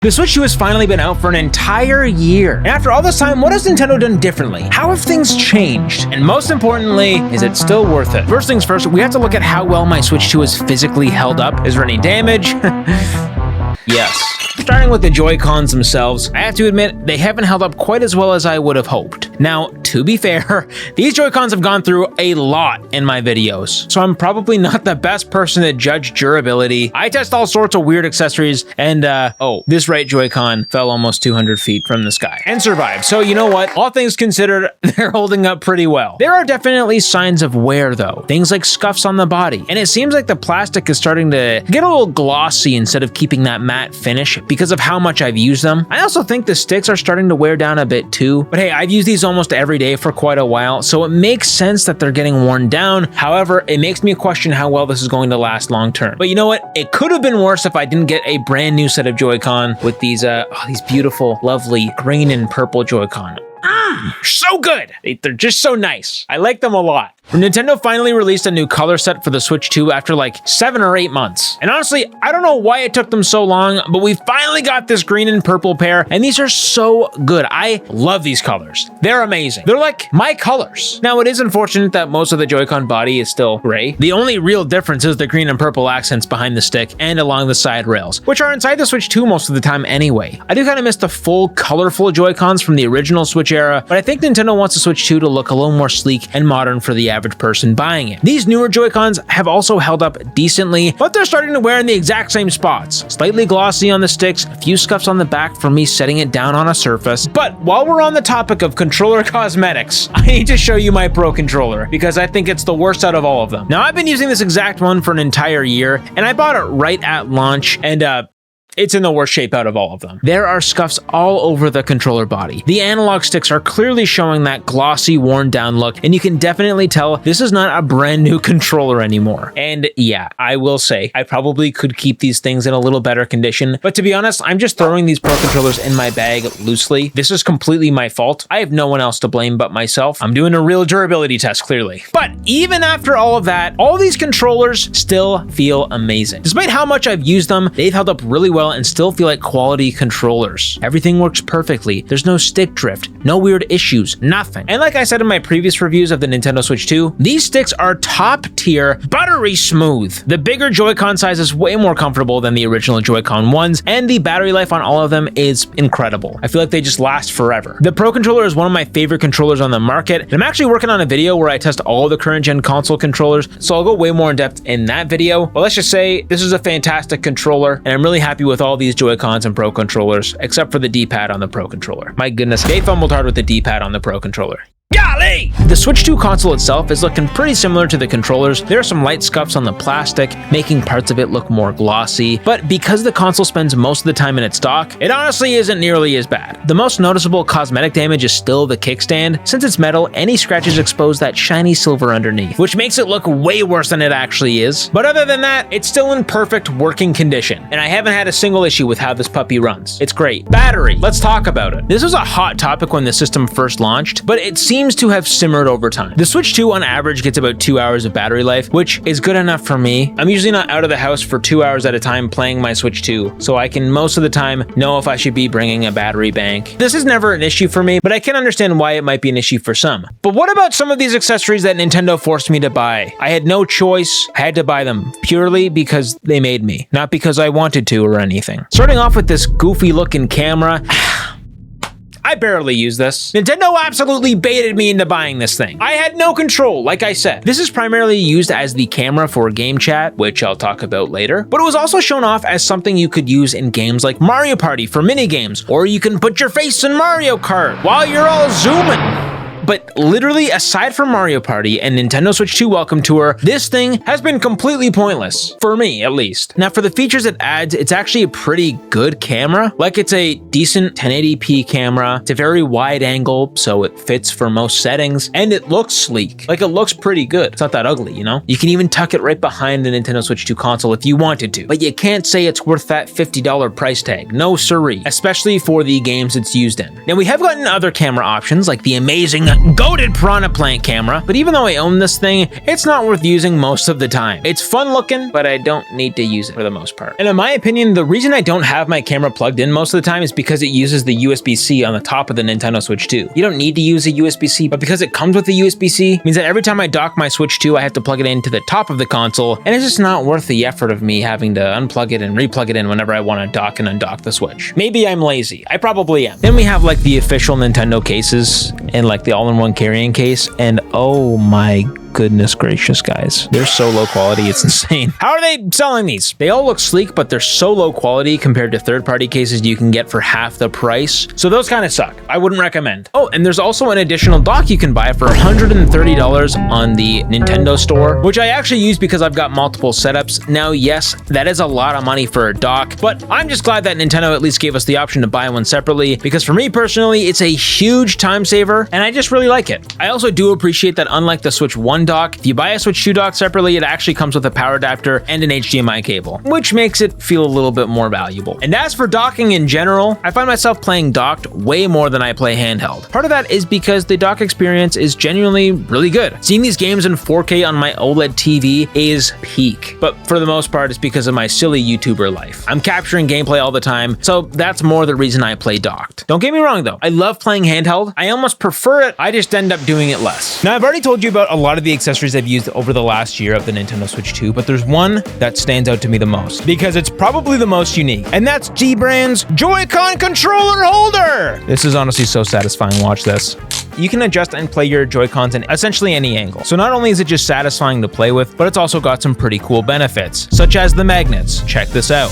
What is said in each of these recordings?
The Switch 2 has finally been out for an entire year. And after all this time, what has Nintendo done differently? How have things changed? And most importantly, is it still worth it? First things first, we have to look at how well my Switch 2 is physically held up. Is there any damage? Yes. Starting with the Joy-Cons themselves, I have to admit, they haven't held up quite as well as I would have hoped. Now, to be fair, these Joy-Cons have gone through a lot in my videos, so I'm probably not the best person to judge durability. I test all sorts of weird accessories, and this right Joy-Con fell almost 200 feet from the sky and survived. So you know what? All things considered, they're holding up pretty well. There are definitely signs of wear though, things like scuffs on the body, and it seems like the plastic is starting to get a little glossy instead of keeping that matte finish because of how much I've used them. I also think the sticks are starting to wear down a bit too, but hey, I've used these almost every day for quite a while, so it makes sense that they're getting worn down. However, it makes me question how well this is going to last long term. But you know what? It could have been worse if I didn't get a brand new set of Joy-Con with these beautiful, lovely green and purple Joy-Con. So good! They're just so nice. I like them a lot. Nintendo finally released a new color set for the Switch 2 after like 7 or 8 months. And honestly, I don't know why it took them so long, but we finally got this green and purple pair, and these are so good. I love these colors. They're amazing. They're like my colors. Now, it is unfortunate that most of the Joy-Con body is still gray. The only real difference is the green and purple accents behind the stick and along the side rails, which are inside the Switch 2 most of the time anyway. I do kind of miss the full colorful Joy-Cons from the original Switch era, but I think Nintendo wants the Switch 2 to look a little more sleek and modern for the average person buying it. These newer Joy-Cons have also held up decently, but they're starting to wear in the exact same spots. Slightly glossy on the sticks, a few scuffs on the back from me setting it down on a surface. But while we're on the topic of controller cosmetics, I need to show you my Pro Controller because I think it's the worst out of all of them. Now, I've been using this exact one for an entire year, and I bought it right at launch, and it's in the worst shape out of all of them. There are scuffs all over the controller body. The analog sticks are clearly showing that glossy, worn down look, and you can definitely tell this is not a brand new controller anymore. And yeah, I will say, I probably could keep these things in a little better condition, but to be honest, I'm just throwing these Pro Controllers in my bag loosely. This is completely my fault. I have no one else to blame but myself. I'm doing a real durability test, clearly. But even after all of that, all these controllers still feel amazing. Despite how much I've used them, they've held up really well and still feel like quality controllers. Everything works perfectly. There's no stick drift, no weird issues, nothing. And like I said in my previous reviews of the Nintendo Switch 2, these sticks are top tier, buttery smooth. The bigger Joy-Con size is way more comfortable than the original Joy-Con ones, and the battery life on all of them is incredible. I feel like they just last forever. The Pro Controller is one of my favorite controllers on the market, and I'm actually working on a video where I test all the current gen console controllers, so I'll go way more in depth in that video. But let's just say this is a fantastic controller, and I'm really happy with all these Joy-Cons and Pro Controllers, except for the D-pad on the Pro Controller. My goodness, they fumbled hard with the D-pad on the Pro Controller. Golly! The Switch 2 console itself is looking pretty similar to the controllers. There are some light scuffs on the plastic, making parts of it look more glossy, but because the console spends most of the time in its dock, it honestly isn't nearly as bad. The most noticeable cosmetic damage is still the kickstand. Since it's metal, any scratches expose that shiny silver underneath, which makes it look way worse than it actually is. But other than that, it's still in perfect working condition, and I haven't had a single issue with how this puppy runs. It's great. Battery, let's talk about it. This was a hot topic when the system first launched, but it seems to have simmered over time. The Switch 2 on average gets about 2 hours of battery life, which is good enough for me. I'm usually not out of the house for 2 hours at a time playing my Switch 2, so I can most of the time know if I should be bringing a battery bank. This is never an issue for me, but I can understand why it might be an issue for some. But what about some of these accessories that Nintendo forced me to buy? I had no choice. I had to buy them purely because they made me, not because I wanted to or anything. Starting off with this goofy looking camera, I barely use this. Nintendo absolutely baited me into buying this thing. I had no control, like I said. This is primarily used as the camera for GameChat, which I'll talk about later, but it was also shown off as something you could use in games like Mario Party for minigames, or you can put your face in Mario Kart while you're all zooming. But literally, aside from Mario Party and Nintendo Switch 2 Welcome Tour, this thing has been completely pointless, for me at least. Now, for the features it adds, it's actually a pretty good camera. Like, it's a decent 1080p camera, it's a very wide angle, so it fits for most settings, and it looks sleek. Like, it looks pretty good. It's not that ugly, you know? You can even tuck it right behind the Nintendo Switch 2 console if you wanted to, but you can't say it's worth that $50 price tag. No siree, especially for the games it's used in. Now, we have gotten other camera options, like the amazing goated Piranha Plant camera, but even though I own this thing, it's not worth using most of the time. It's fun looking, but I don't need to use it for the most part. And in my opinion, the reason I don't have my camera plugged in most of the time is because it uses the USB-C on the top of the Nintendo Switch 2. You don't need to use a USB-C, but because it comes with the USB-C, means that every time I dock my Switch 2, I have to plug it into the top of the console, and it's just not worth the effort of me having to unplug it and replug it in whenever I want to dock and undock the Switch. Maybe I'm lazy. I probably am. Then we have like the official Nintendo cases and like the all-in-one carrying case, and oh my goodness gracious, guys. They're so low quality, it's insane. How are they selling these? They all look sleek, but they're so low quality compared to third-party cases you can get for half the price. So those kind of suck. I wouldn't recommend. Oh, and there's also an additional dock you can buy for $130 on the Nintendo store, which I actually use because I've got multiple setups. Now, yes, that is a lot of money for a dock, but I'm just glad that Nintendo at least gave us the option to buy one separately, because for me personally, it's a huge time saver, and I just really like it. I also do appreciate that unlike the Switch 1 dock, if you buy a Switch 2 dock separately, it actually comes with a power adapter and an HDMI cable, which makes it feel a little bit more valuable. And as for docking in general, I find myself playing docked way more than I play handheld. Part of that is because the dock experience is genuinely really good. Seeing these games in 4K on my OLED TV is peak, but for the most part, it's because of my silly YouTuber life. I'm capturing gameplay all the time, so that's more the reason I play docked. Don't get me wrong though, I love playing handheld. I almost prefer it, I just end up doing it less. Now, I've already told you about a lot of the accessories I've used over the last year of the Nintendo Switch 2, but there's one that stands out to me the most because it's probably the most unique, and that's Dbrand's Joy-Con controller holder. This is honestly so satisfying. Watch this. You can adjust and play your Joy-Cons in essentially any angle. So not only is it just satisfying to play with, but it's also got some pretty cool benefits, such as the magnets. Check this out.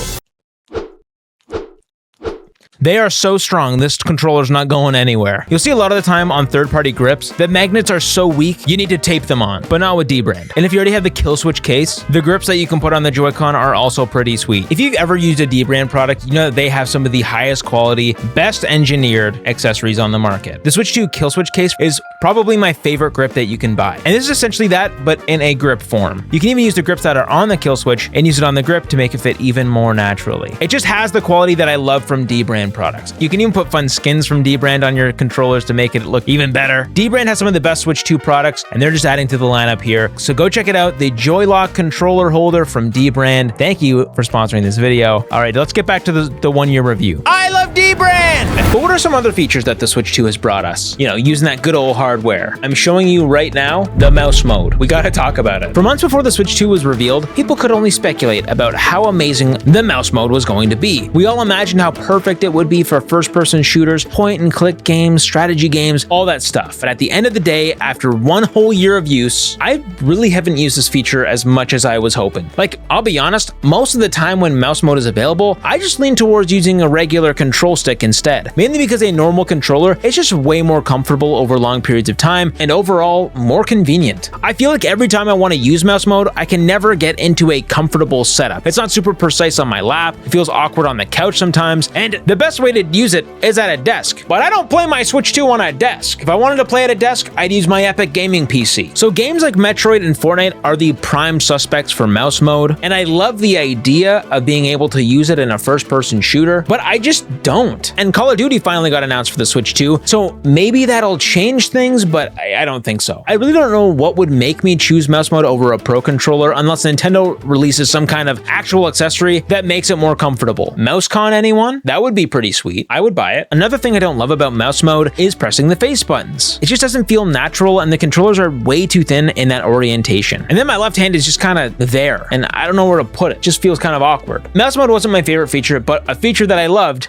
They are so strong, this controller's not going anywhere. You'll see a lot of the time on third-party grips, the magnets are so weak, you need to tape them on, but not with Dbrand. And if you already have the kill switch case, the grips that you can put on the Joy-Con are also pretty sweet. If you've ever used a Dbrand product, you know that they have some of the highest quality, best engineered accessories on the market. The Switch 2 kill switch case is probably my favorite grip that you can buy. And this is essentially that, but in a grip form. You can even use the grips that are on the kill switch and use it on the grip to make it fit even more naturally. It just has the quality that I love from Dbrand products. You can even put fun skins from Dbrand on your controllers to make it look even better. Dbrand has some of the best Switch 2 products, and they're just adding to the lineup here. So go check it out, the Joy-Lock controller holder from Dbrand. Thank you for sponsoring this video. All right, let's get back to the one-year review. I love Dbrand! But what are some other features that the Switch 2 has brought us? You know, using that good old hardware. I'm showing you right now the mouse mode. We gotta talk about it. For months before the Switch 2 was revealed, people could only speculate about how amazing the mouse mode was going to be. We all imagined how perfect it would be for first-person shooters, point-and-click games, strategy games, all that stuff. But at the end of the day, after one whole year of use, I really haven't used this feature as much as I was hoping. Like, I'll be honest, most of the time when mouse mode is available, I just lean towards using a regular control stick instead. Mainly because a normal controller is just way more comfortable over long periods of time and overall more convenient. I feel like every time I want to use mouse mode, I can never get into a comfortable setup. It's not super precise on my lap, it feels awkward on the couch sometimes, and the best way to use it is at a desk. But I don't play my Switch 2 on a desk. If I wanted to play at a desk, I'd use my Epic Gaming PC. So games like Metroid and Fortnite are the prime suspects for mouse mode, and I love the idea of being able to use it in a first-person shooter, but I just don't. And Call of Duty finally got announced for the Switch 2, so maybe that'll change things, but I don't think so. I really don't know what would make me choose mouse mode over a Pro controller unless Nintendo releases some kind of actual accessory that makes it more comfortable. MouseCon, anyone? That would be pretty sweet. I would buy it. Another thing I don't love about mouse mode is pressing the face buttons. It just doesn't feel natural, and the controllers are way too thin in that orientation. And then my left hand is just kind of there, and I don't know where to put it. It just feels kind of awkward. Mouse mode wasn't my favorite feature, but a feature that I loved,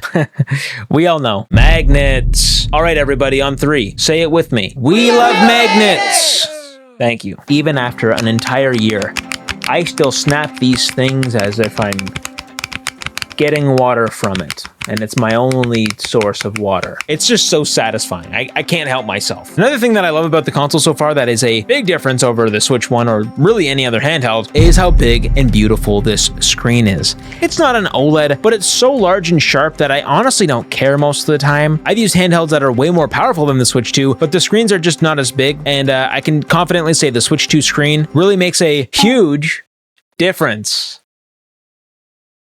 we all know, magnets. All right, everybody, on 3, say it with me. We love magnets. Thank you. Even after an entire year, I still snap these things as if I'm getting water from it, and it's my only source of water. It's just so satisfying. I can't help myself. Another thing that I love about the console so far that is a big difference over the Switch 1 or really any other handheld is how big and beautiful this screen is. It's not an OLED, but it's so large and sharp that I honestly don't care most of the time. I've used handhelds that are way more powerful than the Switch 2, but the screens are just not as big, and I can confidently say the Switch 2 screen really makes a huge difference.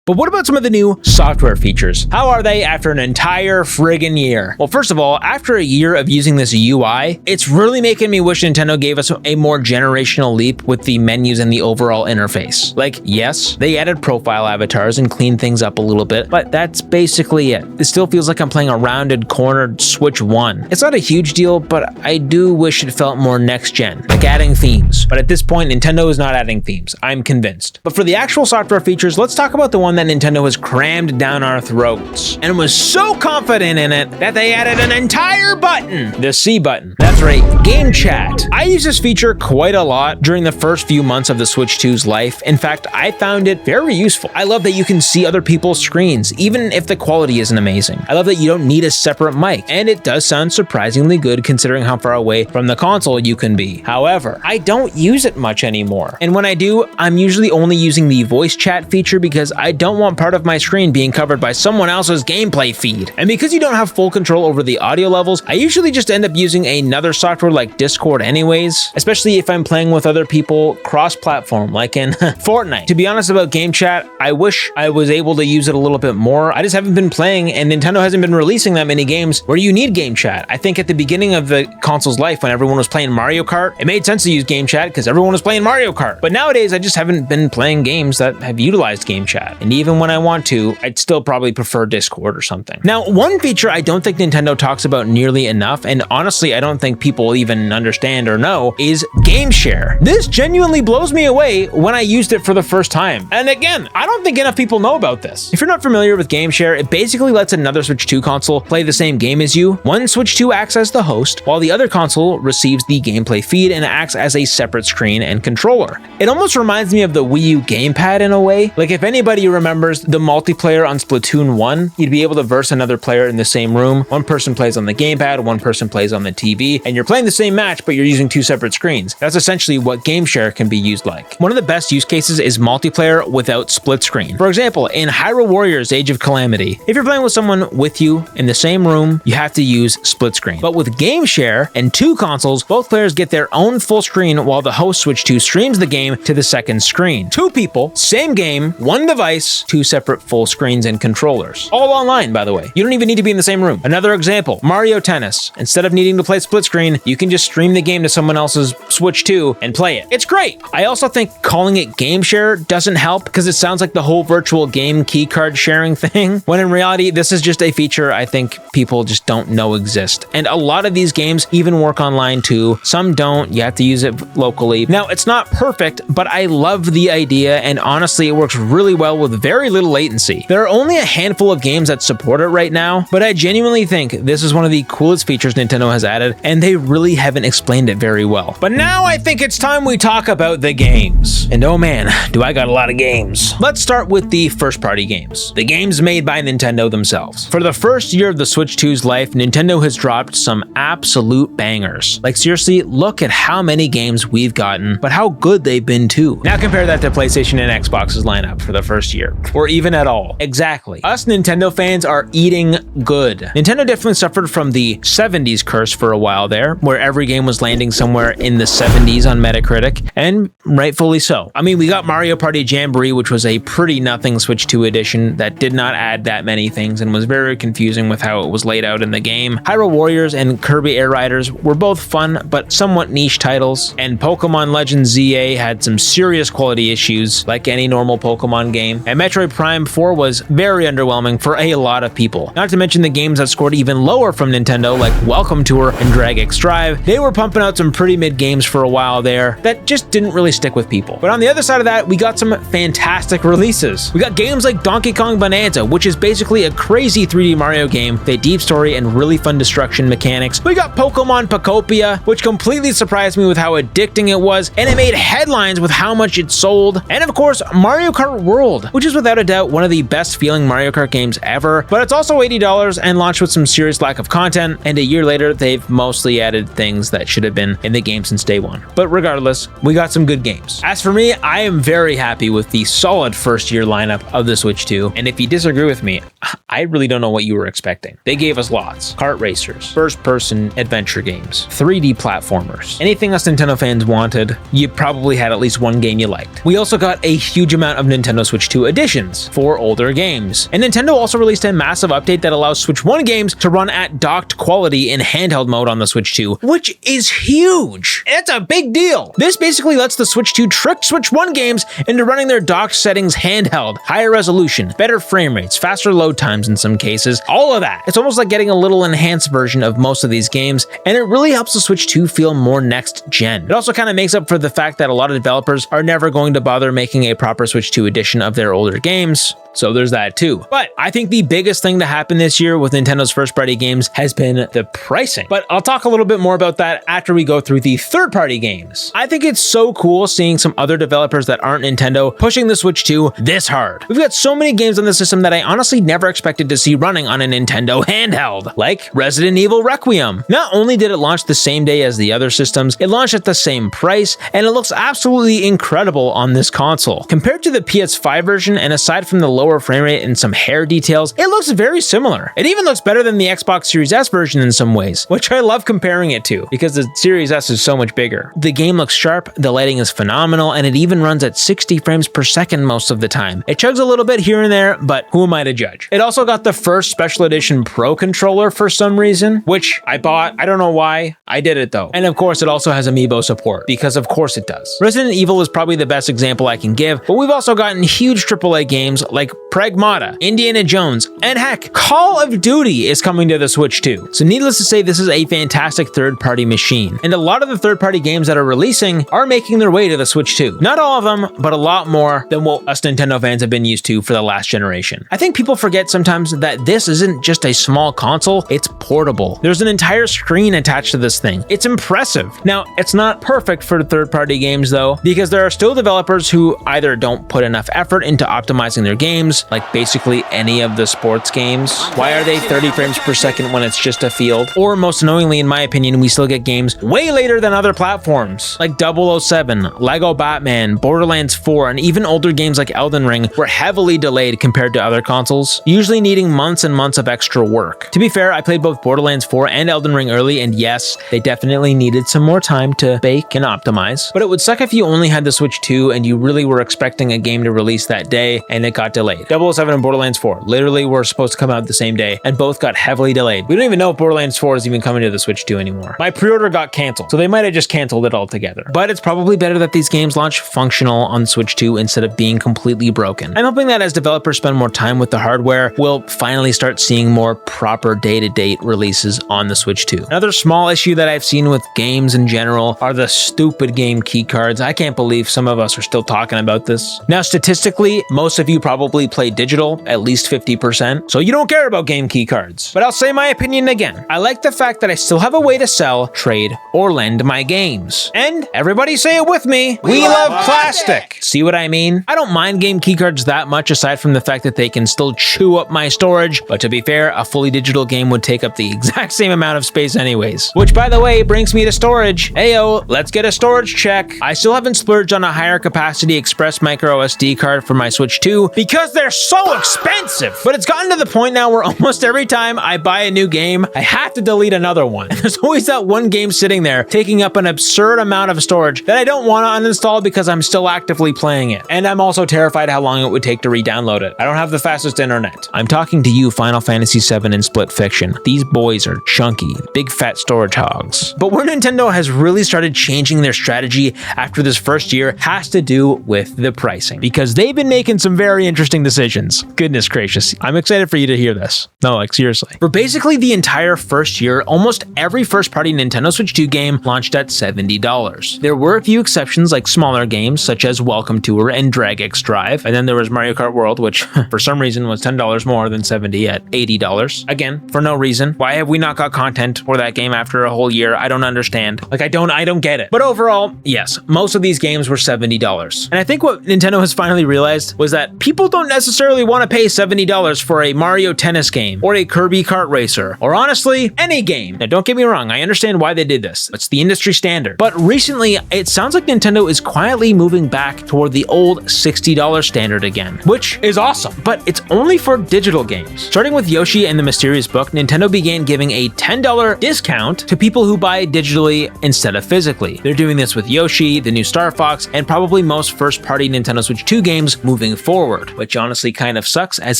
But what about some of the new software features? How are they after an entire friggin' year? Well, first of all, after a year of using this UI, it's really making me wish Nintendo gave us a more generational leap with the menus and the overall interface. Like, yes, they added profile avatars and cleaned things up a little bit, but that's basically it. It still feels like I'm playing a rounded, cornered Switch 1. It's not a huge deal, but I do wish it felt more next-gen, like adding themes. But at this point, Nintendo is not adding themes. I'm convinced. But for the actual software features, let's talk about the one that Nintendo has crammed down our throats and was so confident in it that they added an entire button, the C button. That's right, GameChat. I use this feature quite a lot during the first few months of the Switch 2's life. In fact, I found it very useful. I love that you can see other people's screens, even if the quality isn't amazing. I love that you don't need a separate mic, and it does sound surprisingly good considering how far away from the console you can be. However, I don't use it much anymore. And when I do, I'm usually only using the voice chat feature because I don't want part of my screen being covered by someone else's gameplay feed. And because you don't have full control over the audio levels, I usually just end up using another software like Discord anyways, especially if I'm playing with other people cross-platform like in Fortnite. To be honest about GameChat, I wish I was able to use it a little bit more. I just haven't been playing, and Nintendo hasn't been releasing that many games where you need GameChat. I think at the beginning of the console's life, when everyone was playing Mario Kart, it made sense to use GameChat because everyone was playing Mario Kart. But nowadays, I just haven't been playing games that have utilized GameChat. And even when I want to, I'd still probably prefer Discord or something. Now, one feature I don't think Nintendo talks about nearly enough, and honestly, I don't think people even understand or know, is GameShare. This genuinely blows me away when I used it for the first time. And again, I don't think enough people know about this. If you're not familiar with GameShare, it basically lets another Switch 2 console play the same game as you. One Switch 2 acts as the host, while the other console receives the gameplay feed and acts as a separate screen and controller. It almost reminds me of the Wii U gamepad in a way. Like if anybody remembers the multiplayer on Splatoon 1, you'd be able to verse another player in the same room. One person plays on the gamepad, one person plays on the TV, and you're playing the same match, but you're using two separate screens. That's essentially what GameShare can be used like. One of the best use cases is multiplayer without split screen. For example, in Hyrule Warriors Age of Calamity, if you're playing with someone with you in the same room, you have to use split screen. But with GameShare and two consoles, both players get their own full screen while the host Switch 2 streams the game to the second screen. Two people, same game, one device, two separate full screens and controllers. All online, by the way. You don't even need to be in the same room. Another example, Mario Tennis. Instead of needing to play split screen, you can just stream the game to someone else's Switch 2 and play it. It's great. I also think calling it GameShare doesn't help because it sounds like the whole virtual game keycard sharing thing, when in reality, this is just a feature I think people just don't know exist. And a lot of these games even work online too. Some don't. You have to use it locally. Now, it's not perfect, but I love the idea, and honestly, it works really well with very little latency. There are only a handful of games that support it right now, but I genuinely think this is one of the coolest features Nintendo has added, and they really haven't explained it very well. But now I think it's time we talk about the games. And oh man, do I got a lot of games. Let's start with the first-party games. The games made by Nintendo themselves. For the first year of the Switch 2's life, Nintendo has dropped some absolute bangers. Like seriously, look at how many games we've gotten, but how good they've been too. Now compare that to PlayStation and Xbox's lineup for the first year, or even at all. Exactly. Us Nintendo fans are eating good. Nintendo definitely suffered from the 70s curse for a while there, where every game was landing somewhere in the 70s on Metacritic, and rightfully so. I mean, we got Mario Party Jamboree, which was a pretty nothing Switch 2 edition that did not add that many things and was very confusing with how it was laid out in the game. Hyrule Warriors and Kirby Air Riders were both fun, but somewhat niche titles, and Pokemon Legends ZA had some serious quality issues, like any normal Pokemon game, and Metroid Prime 4 was very underwhelming for a lot of people. Not to mention the games that scored even lower from Nintendo, like Welcome Tour and Drag X Drive. They were pumping out some pretty mid games for a while there that just didn't really stick with people. But on the other side of that, we got some fantastic releases. We got games like Donkey Kong Bonanza, which is basically a crazy 3D Mario game with a deep story and really fun destruction mechanics. We got Pokemon Pokopia, which completely surprised me with how addicting it was, and it made headlines with how much it sold. And of course, Mario Kart World, which is without a doubt one of the best feeling Mario Kart games ever, but it's also $80 and launched with some serious lack of content, and a year later, they've mostly added things that should have been in the game since day one. But regardless, we got some good games. As for me, I am very happy with the solid first year lineup of the Switch 2, and if you disagree with me, I really don't know what you were expecting. They gave us lots. Kart racers, first-person adventure games, 3D platformers. Anything us Nintendo fans wanted, you probably had at least one game you liked. We also got a huge amount of Nintendo Switch 2 editions for older games. And Nintendo also released a massive update that allows Switch 1 games to run at docked quality in handheld mode on the Switch 2, which is huge. It's a big deal. This basically lets the Switch 2 trick Switch 1 games into running their docked settings handheld, higher resolution, better frame rates, faster load times in some cases, all of that. It's almost like getting a little enhanced version of most of these games, and it really helps the Switch 2 feel more next gen. It also kind of makes up for the fact that a lot of developers are never going to bother making a proper Switch 2 edition of their older games, so there's that too. But I think the biggest thing to happen this year with Nintendo's first-party games has been the pricing. But I'll talk a little bit more about that after we go through the third-party games. I think it's so cool seeing some other developers that aren't Nintendo pushing the Switch 2 this hard. We've got so many games on the system that I honestly never expected to see running on a Nintendo handheld, like Resident Evil Requiem. Not only did it launch the same day as the other systems, it launched at the same price, and it looks absolutely incredible on this console. Compared to the PS5 version, and aside from the lower frame rate and some hair details, it looks very similar. It even looks better than the Xbox Series S version in some ways, which I love comparing it to, because the Series S is so much bigger. The game looks sharp, the lighting is phenomenal, and it even runs at 60 frames per second most of the time. It chugs a little bit here and there, but who am I to judge? It also got the first Special Edition Pro controller for some reason, which I bought. I don't know why. I did it though. And of course, it also has amiibo support, because of course it does. Resident Evil is probably the best example I can give, but we've also gotten huge AAA games like Pragmata, Indiana Jones, and heck, Call of Duty is coming to the Switch 2. So needless to say, this is a fantastic third-party machine. And a lot of the third-party games that are releasing are making their way to the Switch 2. Not all of them, but a lot more than what us Nintendo fans have been used to for the last generation. I think people forget sometimes that this isn't just a small console, it's portable. There's an entire screen attached to this thing. It's impressive. Now, it's not perfect for third-party games though, because there are still developers who either don't put enough effort into optimizing their games, like basically any of the sports games. Why are they 30 frames per second when it's just a field? Or most annoyingly, in my opinion, we still get games way later than other platforms, like 007, Lego Batman, Borderlands 4, and even older games like Elden Ring were heavily delayed compared to other consoles, usually needing months and months of extra work. To be fair, I played both Borderlands 4 and Elden Ring early, and yes, they definitely needed some more time to bake and optimize, but it would suck if you only had the Switch 2 and you really were expecting a game to release that day and it got delayed. 007 and Borderlands 4 literally were supposed to come out the same day, and both got heavily delayed. We don't even know if Borderlands 4 is even coming to the Switch 2 anymore. My pre-order got canceled, so they might have just canceled it altogether. But it's probably better that these games launch functional on Switch 2 instead of being completely broken. I'm hoping that as developers spend more time with the hardware, we'll finally start seeing more proper day-to-date releases on the Switch 2. Another small issue that I've seen with games in general are the stupid game keycards. I can't believe some of us are still talking about this. Now, statistically, most of you probably play digital, at least 50%, so you don't care about game keycards. But I'll say my opinion again. I like the fact that I still have a way to sell, trade, or lend my games. And everybody say it with me, we love plastic! See what I mean? I don't mind game keycards that much, aside from the fact that they can still chew up my storage, but to be fair, a fully digital game would take up the exact same amount of space anyways. Which, by the way, brings me to storage. Heyo, let's get a storage check. I still haven't splurged on a higher capacity express micro SD card for my Switch 2 because they're so expensive. But it's gotten to the point now where almost every time I buy a new game, I have to delete another one. There's always that one game sitting there taking up an absurd amount of storage that I don't want to uninstall because I'm still actively playing it. And I'm also terrified how long it would take to re-download it. I don't have the fastest internet. I'm talking to you, Final Fantasy VII and Split Fiction. These boys are chunky, big fat storage hogs. But where Nintendo has really started changing their strategy after this first year has to do with the pricing, because they've been making some very interesting decisions. Goodness gracious, I'm excited for you to hear this. No, like seriously. For basically the entire first year, almost every first-party Nintendo Switch 2 game launched at $70. There were a few exceptions like smaller games such as Welcome Tour and Drag X Drive, and then there was Mario Kart World, which for some reason was $10 more than $70 at $80. Again, for no reason. Why have we not got content for that game after a whole year? I don't understand. Like, I don't get it. But overall, yes, most of these games were $70. And I think what Nintendo has finally realized was that people don't necessarily want to pay $70 for a Mario Tennis game or a Kirby Kart Racer, or honestly, any game. Now, don't get me wrong, I understand why they did this. It's the industry standard. But recently, it sounds like Nintendo is quietly moving back toward the old $60 standard again, which is awesome. But it's only for digital games. Starting with Yoshi and the Mysterious Book, Nintendo began giving a $10 discount to people who buy digitally instead of physically. They're doing this with Yoshi, the new Star Fox, and probably most first-party Nintendo Switch 2 games moving forward, which honestly kind of sucks as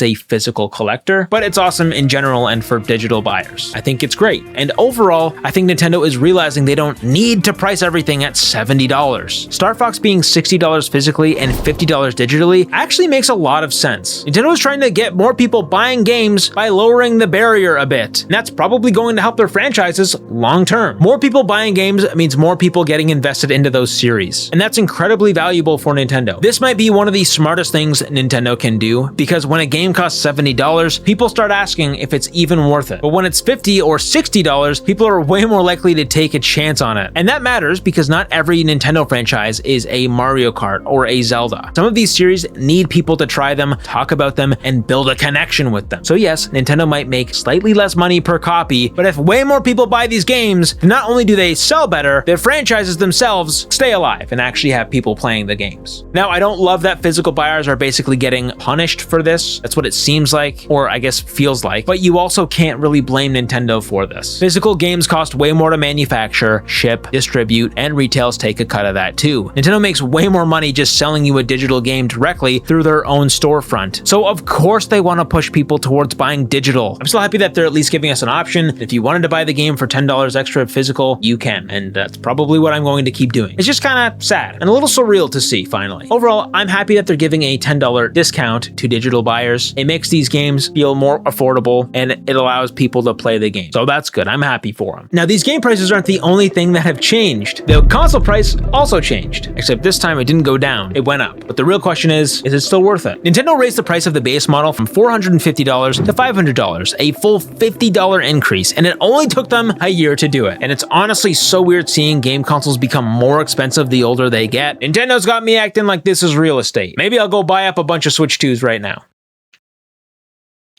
a physical collector, but it's awesome in general and for digital buyers. I think it's great. And overall, I think Nintendo is realizing they don't need to price everything at $70. Star Fox being $60 physically and $50 digitally actually makes a lot of sense. Nintendo is trying to get more people buying games by lowering the barrier a bit, and that's probably going to help their franchises long term. More people buying games means more people getting invested into those series, and that's incredibly valuable for Nintendo. This might be one of the smartest things Nintendo can do, because when a game costs $70, people start asking if it's even worth it. But when it's $50 or $60, people are way more likely to take a chance on it. And that matters because not every Nintendo franchise is a Mario Kart or a Zelda. Some of these series need people to try them, talk about them, and build a connection with them. So yes, Nintendo might make slightly less money per copy, but if way more people buy these games, then not only do they sell better, the franchises themselves stay alive and actually have people playing the games. Now, I don't love that physical buyers are basically getting punished for this. That's what it seems like, or I guess feels like, but you also can't really blame Nintendo for this. Physical games cost way more to manufacture, ship, distribute, and retails take a cut of that too. Nintendo makes way more money just selling you a digital game directly through their own storefront. So of course they want to push people towards buying digital. I'm still happy that they're at least giving us an option. If you wanted to buy the game for $10 extra physical, you can, and that's probably what I'm going to keep doing. It's just kind of sad and a little surreal to see finally. Overall, I'm happy that they're giving a $10 discount to digital buyers. It makes these games feel more affordable and it allows people to play the game. So that's good. I'm happy for them. Now, these game prices aren't the only thing that have changed. The console price also changed, except this time it didn't go down, it went up. But the real question is it still worth it? Nintendo raised the price of the base model from $450 to $500, a full $50 increase, and it only took them a year to do it. And it's honestly so weird seeing game consoles become more expensive the older they get. Nintendo's got me acting like this is real estate. Maybe I'll go buy up a bunch of Switch 2s right now.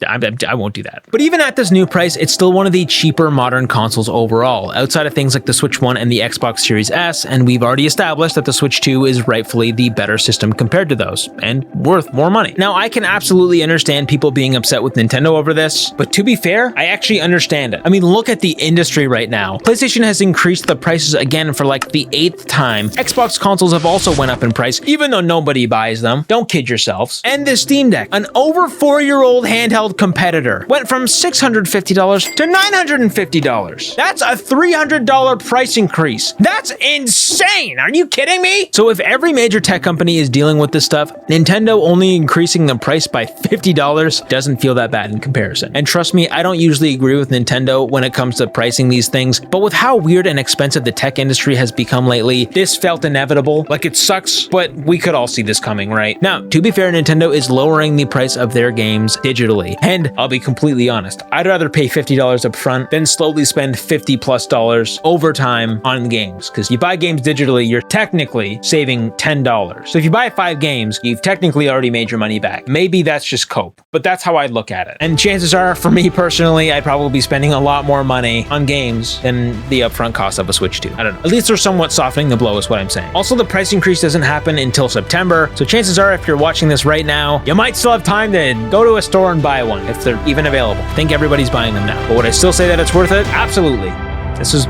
I won't do that. But even at this new price, it's still one of the cheaper modern consoles overall, outside of things like the Switch 1 and the Xbox Series S, and we've already established that the Switch 2 is rightfully the better system compared to those, and worth more money. Now, I can absolutely understand people being upset with Nintendo over this, but to be fair, I actually understand it. I mean, look at the industry right now. PlayStation has increased the prices again for like the 8th time. Xbox consoles have also went up in price, even though nobody buys them. Don't kid yourselves. And the Steam Deck, an over 4-year-old handheld competitor, went from $650 to $950. That's a $300 price increase. That's insane. Are you kidding me? So if every major tech company is dealing with this stuff, Nintendo only increasing the price by $50 doesn't feel that bad in comparison. And trust me, I don't usually agree with Nintendo when it comes to pricing these things, but with how weird and expensive the tech industry has become lately, this felt inevitable. Like, it sucks, but we could all see this coming, right? Now, to be fair, Nintendo is lowering the price of their games digitally. And I'll be completely honest, I'd rather pay $50 up front than slowly spend $50+ over time on games. Because you buy games digitally, you're technically saving $10. So if you buy 5 games, you've technically already made your money back. Maybe that's just cope, but that's how I look at it. And chances are, for me personally, I'd probably be spending a lot more money on games than the upfront cost of a Switch 2. I don't know. At least they're somewhat softening the blow is what I'm saying. Also, the price increase doesn't happen until September. So chances are, if you're watching this right now, you might still have time to go to a store and buy one if they're even available. I think everybody's buying them now. But would I still say that it's worth it? Absolutely. This is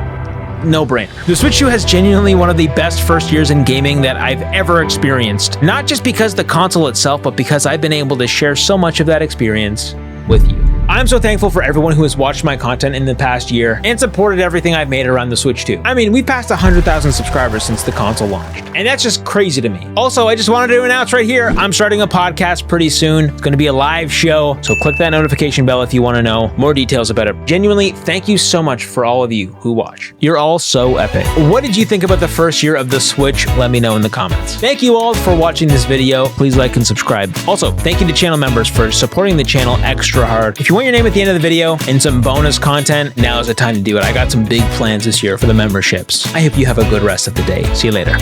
no-brainer. The Switch 2 has genuinely one of the best first years in gaming that I've ever experienced. Not just because the console itself, but because I've been able to share so much of that experience with you. I'm so thankful for everyone who has watched my content in the past year and supported everything I've made around the Switch 2. I mean, we've passed 100,000 subscribers since the console launched, and that's just crazy to me. Also, I just wanted to announce right here, I'm starting a podcast pretty soon. It's going to be a live show, so click that notification bell if you want to know more details about it. Genuinely, thank you so much for all of you who watch. You're all so epic. What did you think about the first year of the Switch? Let me know in the comments. Thank you all for watching this video. Please like and subscribe. Also, thank you to channel members for supporting the channel extra hard. If you want your name at the end of the video and some bonus content, now is the time to do it. I got some big plans this year for the memberships. I hope you have a good rest of the day. See you later.